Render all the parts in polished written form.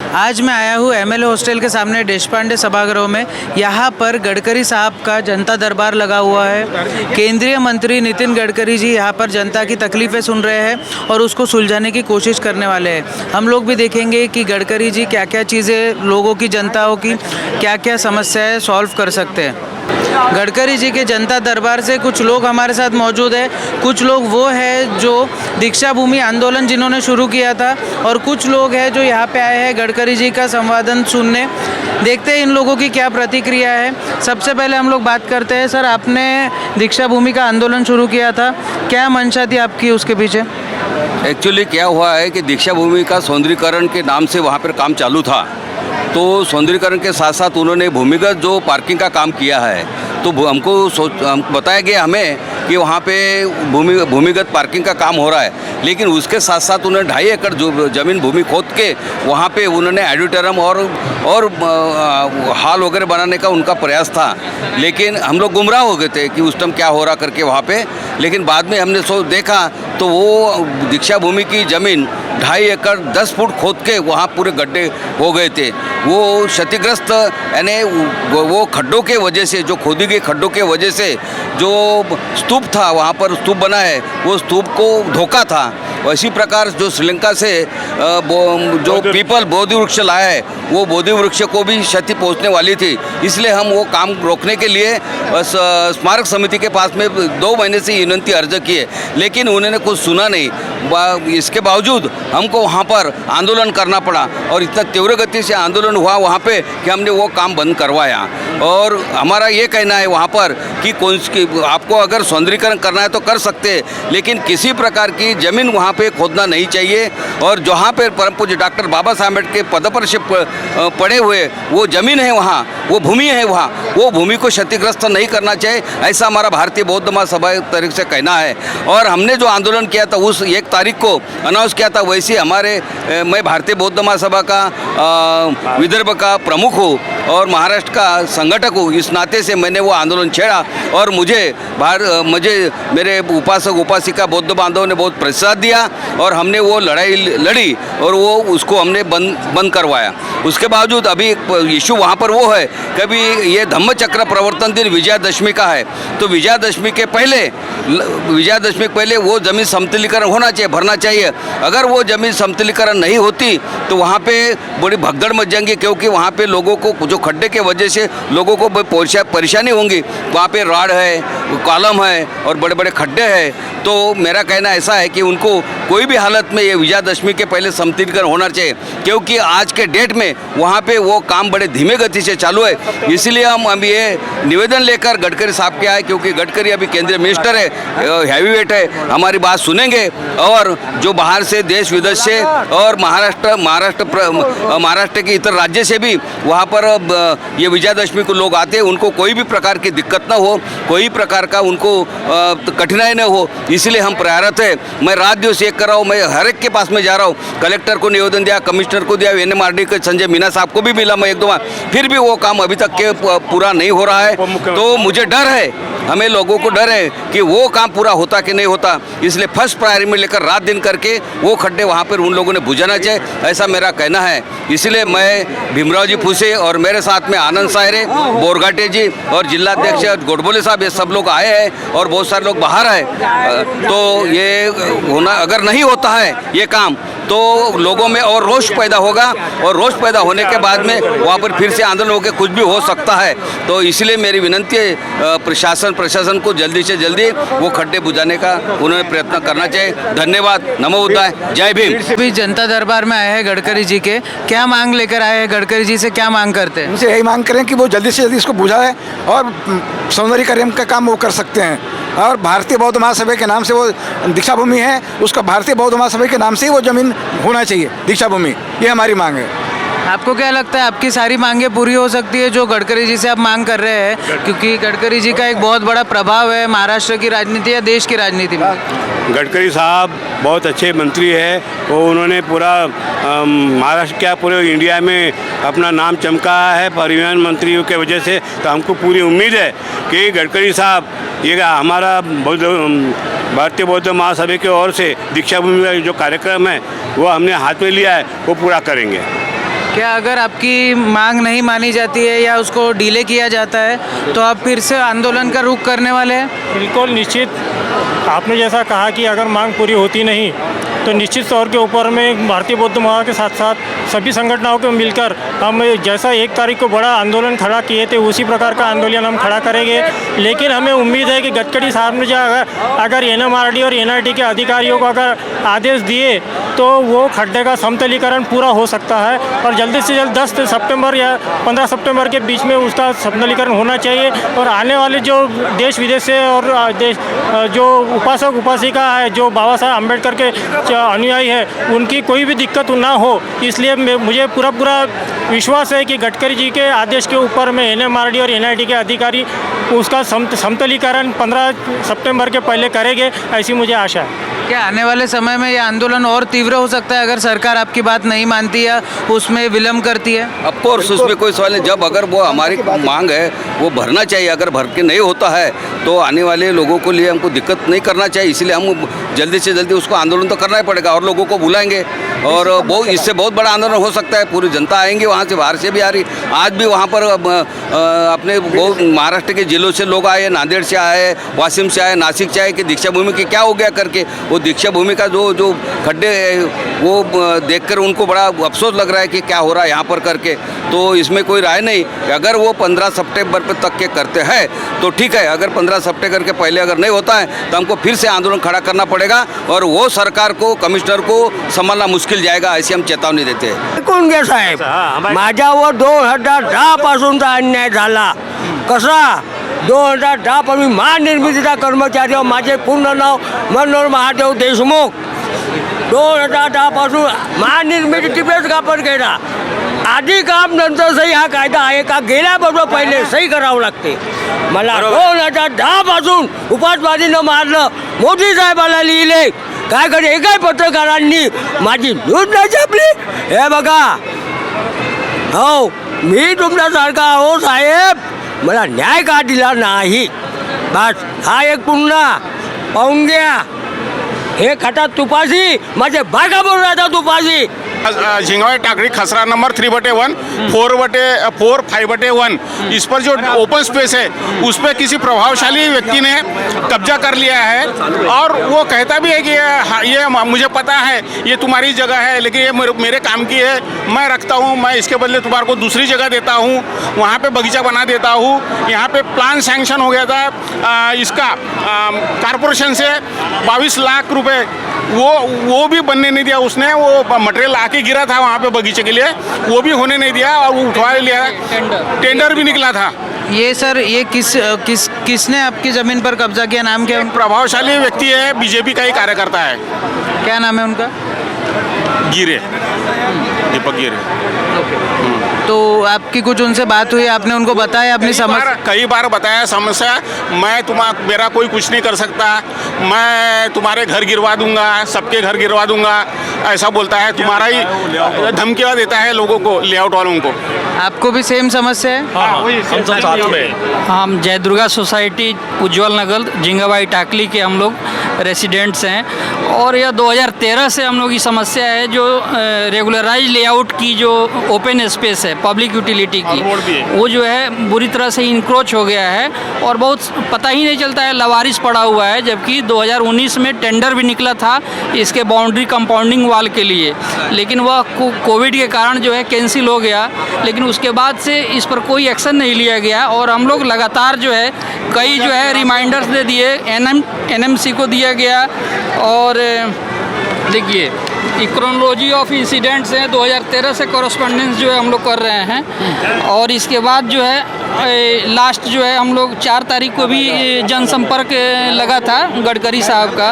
आज मैं आया हूँ एमएलए हॉस्टल के सामने देशपांडे सभागृह में। यहाँ पर गडकरी साहब का जनता दरबार लगा हुआ है। केंद्रीय मंत्री नितिन गडकरी जी यहाँ पर जनता की तकलीफ़ें सुन रहे हैं और उसको सुलझाने की कोशिश करने वाले हैं। हम लोग भी देखेंगे कि गडकरी जी क्या क्या चीज़ें लोगों की, जनताओं की क्या क्या समस्याएं सॉल्व कर सकते हैं। गडकरी जी के जनता दरबार से कुछ लोग हमारे साथ मौजूद है। कुछ लोग वो है जो दीक्षा भूमि आंदोलन जिन्होंने शुरू किया था, और कुछ लोग हैं जो यहाँ पे आए हैं गडकरी जी का संवादन सुनने। देखते हैं इन लोगों की क्या प्रतिक्रिया है। सबसे पहले हम लोग बात करते हैं। सर, आपने दीक्षा भूमि का आंदोलन शुरू किया था, क्या मंशा थी आपकी उसके पीछे? एक्चुअली क्या हुआ है कि दीक्षा भूमि का सौंदर्यीकरण के नाम से वहाँ पर काम चालू था। तो सौंदर्यीकरण के साथ साथ उन्होंने भूमिगत जो पार्किंग का काम किया है, तो हमको बताया गया हमें कि वहाँ पे भूमिगत पार्किंग का काम हो रहा है, लेकिन उसके साथ साथ उन्होंने 2.5 एकड़ जो ज़मीन भूमि खोद के वहाँ पे उन्होंने ऑडिटोरियम और हॉल वगैरह बनाने का उनका प्रयास था। लेकिन हम लोग गुमराह हो गए थे कि उस टाइम क्या हो रहा करके वहाँ पे। लेकिन बाद में हमने देखा तो वो दीक्षा भूमि की ज़मीन 2.5 एकड़ 10 फुट खोद के वहाँ पूरे गड्ढे हो गए थे। वो क्षतिग्रस्त, यानी वो खड्डों के वजह से, जो खोदी गई खड्डों के वजह से जो स्तूप था वहाँ पर स्तूप बना है, वो स्तूप को धोखा था। इसी प्रकार जो श्रीलंका से जो पीपल बोधि वृक्ष लाया है, वो बोधि वृक्ष को भी क्षति पहुँचने वाली थी। इसलिए हम वो काम रोकने के लिए स्मारक समिति के पास में 2 महीने से विनती अर्ज की है, लेकिन उन्होंने कुछ सुना नहीं। इसके बावजूद हमको वहाँ पर आंदोलन करना पड़ा, और इतना तीव्र गति से आंदोलन हुआ वहाँ पे कि हमने वो काम बंद करवाया। और हमारा ये कहना है वहाँ पर कि आपको अगर सौंदर्यीकरण करना है तो कर सकते हैं, लेकिन किसी प्रकार की ज़मीन वहाँ पे खोदना नहीं चाहिए। और जहाँ पे परम पूज्य डॉक्टर बाबा साहब अम्बेडकर के पद पर से पड़े हुए वो ज़मीन है, वहाँ वो भूमि है, वहाँ वो भूमि को क्षतिग्रस्त नहीं करना चाहिए, ऐसा हमारा भारतीय बौद्ध महासभा तरीके से कहना है। और हमने जो आंदोलन किया था उस 1 तारीख को अनाउंस किया था, वैसे हमारे मैं भारतीय बौद्ध महासभा का विदर्भ का प्रमुख हूँ और महाराष्ट्र का संगठक हूँ। इस नाते से मैंने वो आंदोलन छेड़ा, और मुझे मेरे उपासक उपासिका बौद्ध बांधवों ने बहुत प्रोत्साहन दिया, और हमने वो लड़ाई लड़ी और वो उसको हमने बंद करवाया। उसके बावजूद अभी इशू वहाँ पर वो है, कभी ये धम्म चक्र प्रवर्तन दिन विजयादशमी का है, तो विजयादशमी के पहले वो ज़मीन समतलीकरण होना चाहिए, भरना चाहिए। अगर वो ज़मीन समतलीकरण नहीं होती तो वहाँ पे बड़ी भगदड़ मच जाएंगी, क्योंकि वहाँ पे लोगों को जो खड्डे के वजह से लोगों को परेशानी होंगी। वहाँ पे राड है, कॉलम है और बड़े बड़े खड्डे हैं। तो मेरा कहना ऐसा है कि उनको कोई भी हालत में ये विजयादशमी के पहले समतलीकरण होना चाहिए, क्योंकि आज के डेट में वहाँ पे वो काम बड़े धीमे गति से चालू है। इसलिए हम अभी ये निवेदन लेकर गडकरी साहब के आए, क्योंकि गडकरी अभी केंद्रीय मिनिस्टर है, हैवीवेट है, हमारी बात सुनेंगे। और जो बाहर से देश विदेश से और महाराष्ट्र के इतर राज्य से भी वहाँ पर ये विजयादशमी को लोग आते हैं, उनको कोई भी प्रकार की दिक्कत ना हो, कोई प्रकार का उनको कठिनाई न हो, इसलिए हम प्रयासरत है। मैं रात दिवस एक कर रहा हूँ, मैं हर एक के पास में जा रहा हूँ। कलेक्टर को निवेदन दिया, कमिश्नर को दिया, NMRD के संजय मीना साहब को भी मिला मैं 1-2 बार, फिर भी वो काम अभी तक के पूरा नहीं हो रहा है। तो मुझे डर है, हमें लोगों को डर है कि वो काम पूरा होता कि नहीं होता। इसलिए फर्स्ट प्रायोरिटी में लेकर रात दिन करके वो खड्डे वहाँ पर उन लोगों ने बुझाना चाहिए, ऐसा मेरा कहना है। इसलिए मैं भीमराव जी फूसे और मेरे साथ में आनंद सायरे, बोरघाटे जी और जिलाध्यक्ष गोडबोले साहब, ये सब लोग आए हैं और बहुत सारे लोग बाहर हैं। तो ये होना, अगर नहीं होता है ये काम, तो लोगों में और रोष पैदा होगा, और रोष पैदा होने के बाद में वहाँ पर फिर से आंदोलन होकर कुछ भी हो सकता है। तो इसलिए मेरी विनंती है प्रशासन को जल्दी से जल्दी वो खड्डे बुझाने का उन्होंने प्रयत्न करना चाहिए। धन्यवाद, नमो बुद्धाय, जय भीम। अभी जनता दरबार में आए हैं गडकरी जी के, क्या मांग लेकर आए हैं? गडकरी जी से क्या मांग करते हैं? उनसे यही मांग करें कि वो जल्दी से जल्दी इसको बुझाए और सौंदर्यीकरण का काम वो कर सकते हैं। और भारतीय बौद्ध महासभा के नाम से वो दीक्षा भूमि है, उसका भारतीय बौद्ध महासभा के नाम से ही वो ज़मीन होना चाहिए, दीक्षा भूमि। ये हमारी मांग है। आपको क्या लगता है आपकी सारी मांगें पूरी हो सकती है जो गडकरी जी से आप मांग कर रहे हैं? क्योंकि गडकरी जी का एक बहुत बड़ा प्रभाव है महाराष्ट्र की राजनीति या देश की राजनीति में। गडकरी साहब बहुत अच्छे मंत्री है, वो उन्होंने पूरा महाराष्ट्र क्या पूरे इंडिया में अपना नाम चमकाया है परिवहन मंत्रियों के वजह से। तो हमको पूरी उम्मीद है कि गडकरी साहब ये हमारा भारतीय बौद्ध महासभा की ओर से दीक्षा भूमि का जो कार्यक्रम है वो हमने हाथ में लिया है, वो पूरा करेंगे। क्या अगर आपकी मांग नहीं मानी जाती है या उसको डिले किया जाता है तो आप फिर से आंदोलन का रुख करने वाले हैं? बिल्कुल निश्चित। आपने जैसा कहा कि अगर मांग पूरी होती नहीं तो निश्चित तौर के ऊपर में भारतीय बौद्ध महासभा के साथ साथ सभी संगठनों को मिलकर हम जैसा 1 तारीख को बड़ा आंदोलन खड़ा किए थे उसी प्रकार का आंदोलन हम खड़ा करेंगे। लेकिन हमें उम्मीद है कि गडकरी साहब ने जो अगर NMRD और NIT के अधिकारियों को अगर आदेश दिए तो वो खड्डे का समतलीकरण पूरा हो सकता है और जल्दी से जल्द 10 सितंबर या 15 सितंबर के बीच में उसका समतलीकरण होना चाहिए। और आने वाले जो देश विदेश से और जो उपासक उपासिका है जो बाबा साहब अम्बेडकर के अनुयायी है उनकी कोई भी दिक्कत ना हो, इसलिए मुझे पूरा विश्वास है कि गडकरी जी के आदेश के ऊपर में NMRD और NIT के अधिकारी उसका समतलीकरण 15 सितंबर के पहले करेंगे, ऐसी मुझे आशा है। क्या आने वाले समय में यह आंदोलन और तीव्र हो सकता है अगर सरकार आपकी बात नहीं मानती या उसमें विलम्ब करती है? ऑफ कोर्स उसमें कोई सवाल नहीं। जब अगर वो हमारी मांग है वो भरना चाहिए, अगर भर के नहीं होता है तो आने वाले लोगों को लिए हमको दिक्कत नहीं करना चाहिए, इसलिए हम जल्दी से जल्दी उसको आंदोलन तो करना ही पड़ेगा और लोगों को बुलाएंगे और इससे बहुत बड़ा आंदोलन हो सकता है। पूरी जनता आएंगे, वहाँ से बाहर से भी आ रही, आज भी वहाँ पर अपने बहुत महाराष्ट्र के जिलों से लोग आए, नांदेड़ से आए, वाशिम से आए, नासिक से आए कि दीक्षा भूमि के क्या हो गया करके। वो दीक्षा भूमि का जो खड्डे वो देखकर उनको बड़ा अफसोस लग रहा है कि क्या हो रहा है यहाँ पर करके। तो इसमें कोई राय नहीं, अगर वो 15 सितंबर तक के करते हैं तो ठीक है, अगर 15 सितंबर के पहले अगर नहीं होता है तो हमको फिर से आंदोलन खड़ा करना पड़ेगा और वो सरकार को, कमिश्नर को संभालना मुश्किल जाएगा, ऐसी हम चेतावनी देते हैं। ऐकून घे साहेब, माझ्यावर 2010 पासूनचा अन्याय झाला। कसा 2010 पासून महानिर्मितीचा कर्मचारी आहे। माझे पूर्ण नाव मनोहर महादेव देशमुख। 2010 पासून महानिर्मिती टिपेच कापड केला। आधी काम नंतर सही हा कायदा आहे का? गेल्याबरोबर पहिले सही करावं लागते। मला 2010 पासून उपासवादीनं मारलं, मोदी साहेबाला लिहिले, काय करे एकाही पत्रकारांनी माझी न्यूज नाही छापली। हे बघा, हो मी तुमच्यासारखा आहो साहेब, मला न्याय का दिला नाही? बस हा एक पुन्हा पाहून घ्या। हे खातात तुपाशी, माझे बागा बोलून राहतात तुपाशी। झिंगवाई टाकरी खसरा नंबर 3/1 4/4 5/1 इस पर जो ओपन स्पेस है उस पर किसी प्रभावशाली व्यक्ति ने कब्जा कर लिया है और वो कहता भी है कि ये मुझे पता है ये तुम्हारी जगह है, लेकिन ये मेरे काम की है, मैं रखता हूँ, मैं इसके बदले तुम्हारे को दूसरी जगह देता हूँ, वहाँ पे बगीचा बना देता हूँ। यहाँ पे प्लान सैंक्शन हो गया था इसका कारपोरेशन से 22 लाख रुपए, वो भी बनने नहीं दिया उसने। वो मटेरियल आके गिरा था वहाँ पे बगीचे के लिए, वो भी होने नहीं दिया और वो उठवा लिया। टेंडर भी निकला था। ये सर, ये किसने आपकी ज़मीन पर कब्जा किया? नाम क्या है उनका? प्रभावशाली व्यक्ति है, बीजेपी का ही कार्यकर्ता है। क्या नाम है उनका? गिरे, दीपक गिरे। तो आपकी कुछ उनसे बात हुई, आपने उनको बताया अपनी समस्या? कई बार बताया समस्या, मेरा कोई कुछ नहीं कर सकता, मैं तुम्हारे घर गिरवा दूंगा, सबके घर गिरवा दूंगा, ऐसा बोलता है। तुम्हारा ही धमकियाँ देता है लोगों को, लेआउट वालों को। आपको भी सेम समस्या है? हम सब साथ में। हम जय दुर्गा सोसाइटी उज्जवल नगर झिंगाबाई टाकली के हम लोग रेसिडेंट्स हैं और यह 2013 से हम लोग की समस्या है जो रेगुलराइज लेआउट की जो ओपन स्पेस है पब्लिक यूटिलिटी की, वो जो है बुरी तरह से इंक्रोच हो गया है और बहुत पता ही नहीं चलता है, लवारिस पड़ा हुआ है। जबकि 2019 में टेंडर भी निकला था इसके बाउंड्री कंपाउंडिंग वाल के लिए, लेकिन वह कोविड के कारण जो है कैंसिल हो गया। लेकिन उसके बाद से इस पर कोई एक्शन नहीं लिया गया और हम लोग लगातार जो है कई जो है रिमाइंडर्स दे दिए, NMC को दिया गया। और देखिए क्रोनोलॉजी ऑफ इंसिडेंट्स हैं 2013 से कॉरस्पॉन्डेंस जो है हम लोग कर रहे हैं और इसके बाद जो है लास्ट जो है हम लोग 4 तारीख को भी जनसंपर्क लगा था गडकरी साहब का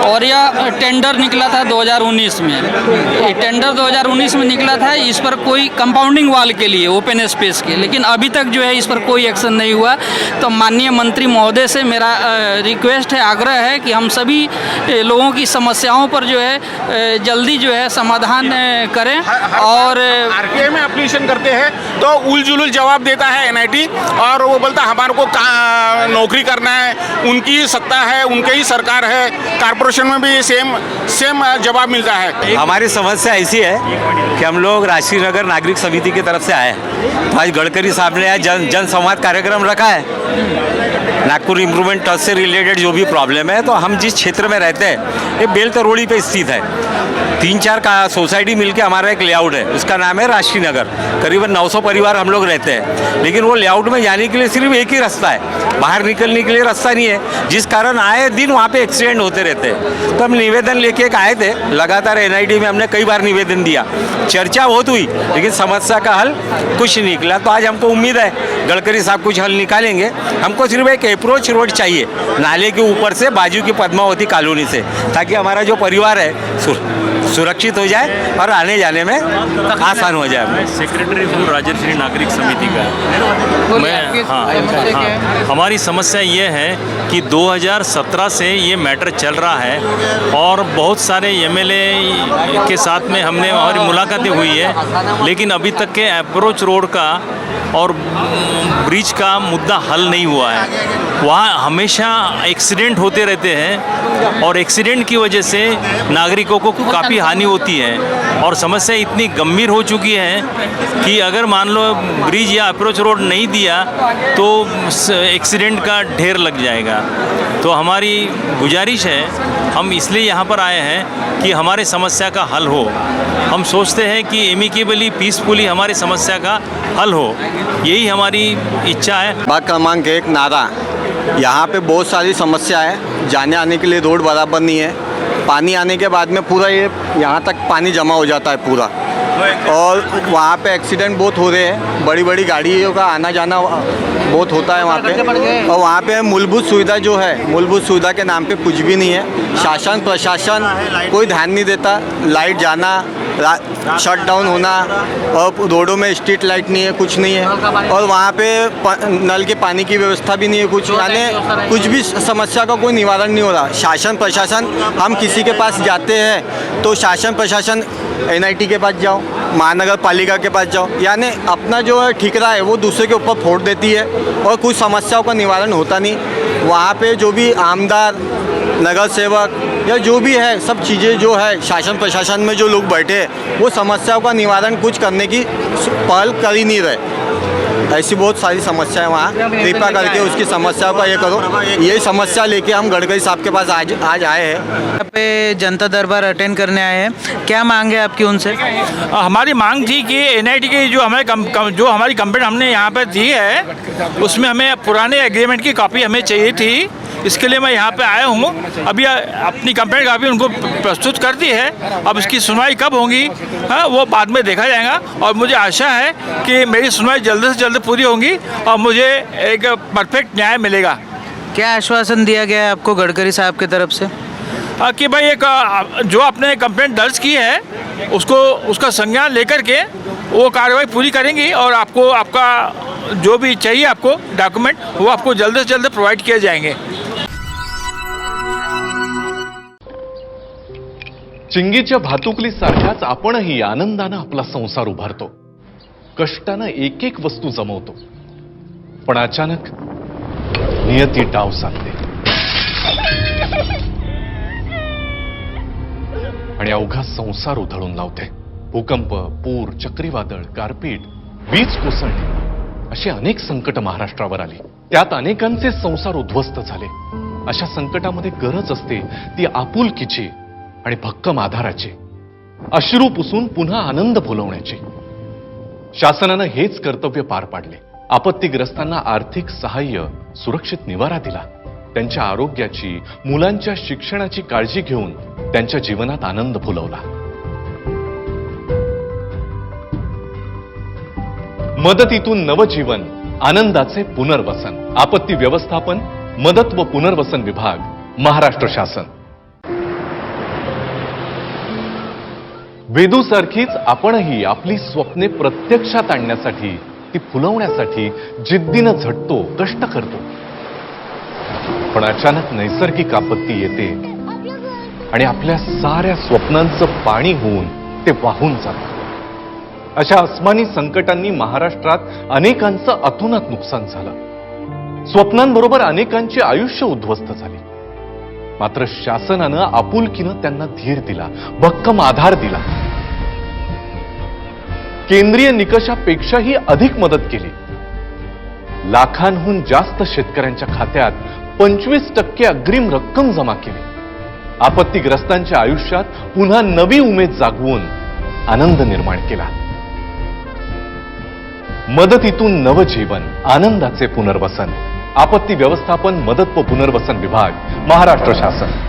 और यह टेंडर निकला था 2019 में। ये टेंडर 2019 में निकला था इस पर कोई कंपाउंडिंग वाल के लिए ओपन स्पेस के, लेकिन अभी तक जो है इस पर कोई एक्शन नहीं हुआ। तो माननीय मंत्री महोदय से मेरा रिक्वेस्ट है, आग्रह है कि हम सभी लोगों की समस्याओं पर जो है जल्दी जो है समाधान करें और RTA में एप्लीकेशन करते हैं तो उलझुल जवाब देता है एनआईटी, और वो बोलता है हमारे को नौकरी करना है, उनकी सत्ता है, उनके ही सरकार है। कारपोरेशन में भी सेम जवाब मिलता है। हमारी समस्या ऐसी है कि हम लोग राष्ट्रीय नगर नागरिक समिति की तरफ से आए हैं। तो आज गडकरी साहब ने जन संवाद कार्यक्रम रखा है नागपुर इम्प्रूवमेंट ट्रस्ट से रिलेटेड जो भी प्रॉब्लम है। तो हम जिस क्षेत्र में रहते हैं ये बेल तरोड़ी पे स्थित है। 3-4 का सोसाइटी मिलके हमारा एक लेआउट है, उसका नाम है राष्ट्रीय नगर। करीबन 900 परिवार हम लोग रहते हैं, लेकिन वो लेआउट में जाने के लिए सिर्फ एक ही रास्ता है, बाहर निकलने के लिए रास्ता नहीं है, जिस कारण आए दिन वहाँ पे एक्सीडेंट होते रहते हैं। तो हम निवेदन लेके एक आए थे, लगातार एनआईटी में हमने कई बार निवेदन दिया, चर्चा बहुत हुई, लेकिन समस्या का हल कुछ नहीं निकला। तो आज हमको उम्मीद है गडकरी साहब कुछ हल निकालेंगे। हमको सिर्फ एक अप्रोच रोड चाहिए नाले के ऊपर से बाजू की पद्मावती कॉलोनी से, ताकि हमारा जो परिवार है सुरक्षित हो जाए और आने जाने में आसान हो जाए। मैं सेक्रेटरी हूँ राजश्री नागरिक समिति का। मैं हमारी समस्या ये है कि 2017 से ये मैटर चल रहा है और बहुत सारे एमएलए के साथ में हमने हमारी मुलाकातें हुई है, लेकिन अभी तक के अप्रोच रोड का और ब्रिज का मुद्दा हल नहीं हुआ है। वहाँ हमेशा एक्सीडेंट होते रहते हैं और एक्सीडेंट की वजह से नागरिकों को काफ़ी हानि होती है और समस्या इतनी गंभीर हो चुकी है कि अगर मान लो ब्रिज या अप्रोच रोड नहीं दिया तो एक्सीडेंट का ढेर लग जाएगा। तो हमारी गुजारिश है, हम इसलिए यहाँ पर आए हैं कि हमारे समस्या का हल हो। हम सोचते हैं कि एमिकेबली पीसफुली हमारी समस्या का हल हो, यही हमारी इच्छा है। बात क्रमांक 1 नारा, यहाँ पे बहुत सारी समस्या है। जाने आने के लिए रोड बराबर नहीं है, पानी आने के बाद में पूरा ये यहाँ तक पानी जमा हो जाता है पूरा, और वहाँ पे एक्सीडेंट बहुत हो रहे हैं। बड़ी बड़ी गाड़ियों का आना जाना बहुत होता है वहाँ पे, और वहाँ पे मूलभूत सुविधा जो है, मूलभूत सुविधा के नाम पे कुछ भी नहीं है। शासन प्रशासन कोई ध्यान नहीं देता। लाइट जाना, शट डाउन होना, और रोडों में स्ट्रीट लाइट नहीं है, कुछ नहीं है, और वहाँ पे नल के पानी की व्यवस्था भी नहीं है कुछ, यानी कुछ भी समस्या का कोई निवारण नहीं हो रहा। शासन प्रशासन, हम किसी के पास जाते हैं तो शासन प्रशासन एनआईटी के पास जाओ, महानगर पालिका के पास जाओ, यानी अपना जो है ठिकरा है वो दूसरे के ऊपर फोड़ देती है और कुछ समस्याओं का निवारण होता नहीं। वहाँ पे जो भी आमदार, नगर सेवक या जो भी है, सब चीज़ें जो है शासन प्रशासन में जो लोग बैठे हैं वो समस्याओं का निवारण कुछ करने की पहल कर ही नहीं रहे। ऐसी बहुत सारी समस्याएं वहाँ, कृपा करके उसकी समस्याओं का ये करो। यही समस्या लेके हम गडकरी साहब के पास आज आए हैं। यहाँ पे जनता दरबार अटेंड करने आए हैं, क्या मांग है आपकी उनसे? हमारी मांग थी कि एनआईटी की जो हमारी कंप्लेंट हमने यहाँ पर दी है, उसमें हमें पुराने एग्रीमेंट की कॉपी हमें चाहिए थी। इसके लिए मैं यहाँ पे आया हूँ। अभी अपनी कंप्लेंट काफ़ी उनको प्रस्तुत कर दी है, अब इसकी सुनवाई कब होगी वो बाद में देखा जाएगा, और मुझे आशा है कि मेरी सुनवाई जल्द से जल्द पूरी होगी और मुझे एक परफेक्ट न्याय मिलेगा। क्या आश्वासन दिया गया है आपको गडकरी साहब की तरफ से? कि भाई एक जो आपने कंप्लेंट दर्ज की है उसका संज्ञान लेकर के वो कार्रवाई पूरी करेंगी और आपको आपका जो भी चाहिए आपको डॉक्यूमेंट वो आपको जल्द से जल्द प्रोवाइड किए जाएंगे। चिंगीच्या भातुकलीसारख्याच आपणही आनंदानं आपला संसार उभारतो, कष्टानं एक एक वस्तू जमवतो, पण अचानक नियती डाव साधते आणि अवघा संसार उधळून लावते। भूकंप, पूर, चक्रीवादळ, गारपीट, वीज कोसळणे अशी अनेक संकट महाराष्ट्रावर आली। त्यात अनेकांचे संसार उद्ध्वस्त झाले। अशा संकटामध्ये गरज असते ती आपुलकीची आणि भक्कम आधाराची, अश्रू पुसून पुन्हा आनंद फुलवण्याची। शासनानं हेच कर्तव्य पार पाडले। आपत्तीग्रस्तांना आर्थिक सहाय्य, सुरक्षित निवारा दिला, त्यांच्या आरोग्याची, मुलांच्या शिक्षणाची काळजी घेऊन त्यांच्या जीवनात आनंद फुलवला। मदतीतून नवजीवन, आनंदाचे पुनर्वसन। आपत्ती व्यवस्थापन, मदत व पुनर्वसन विभाग, महाराष्ट्र शासन। वेदूसारखीच आपणही आपली स्वप्ने प्रत्यक्षात आणण्यासाठी, ती फुलवण्यासाठी जिद्दीनं झटतो, कष्ट करतो, पण अचानक नैसर्गिक आपत्ती येते आणि आपल्या साऱ्या स्वप्नांचं पाणी होऊन ते वाहून जातं। अशा अस्मानी संकटांनी महाराष्ट्रात अनेकांचं अतोनात नुकसान झालं. स्वप्नांबरोबर अनेकांची आयुष्य उद्ध्वस्त झाली. मात्र शासनानं आपुलकीनं त्यांना धीर दिला, भक्कम आधार दिला. केंद्रीय निकषापेक्षाही अधिक मदत केली. लाखांहून जास्त शेतकऱ्यांच्या खात्यात 25% अग्रिम रक्कम जमा केली. आपत्तीग्रस्तांच्या आयुष्यात पुन्हा नवी उमेद जागवून आनंद निर्माण केला. मदतीतून नवजीवन, आनंदाचे पुनर्वसन. आपत्ती व्यवस्थापन, मदत व पुनर्वसन विभाग, महाराष्ट्र शासन.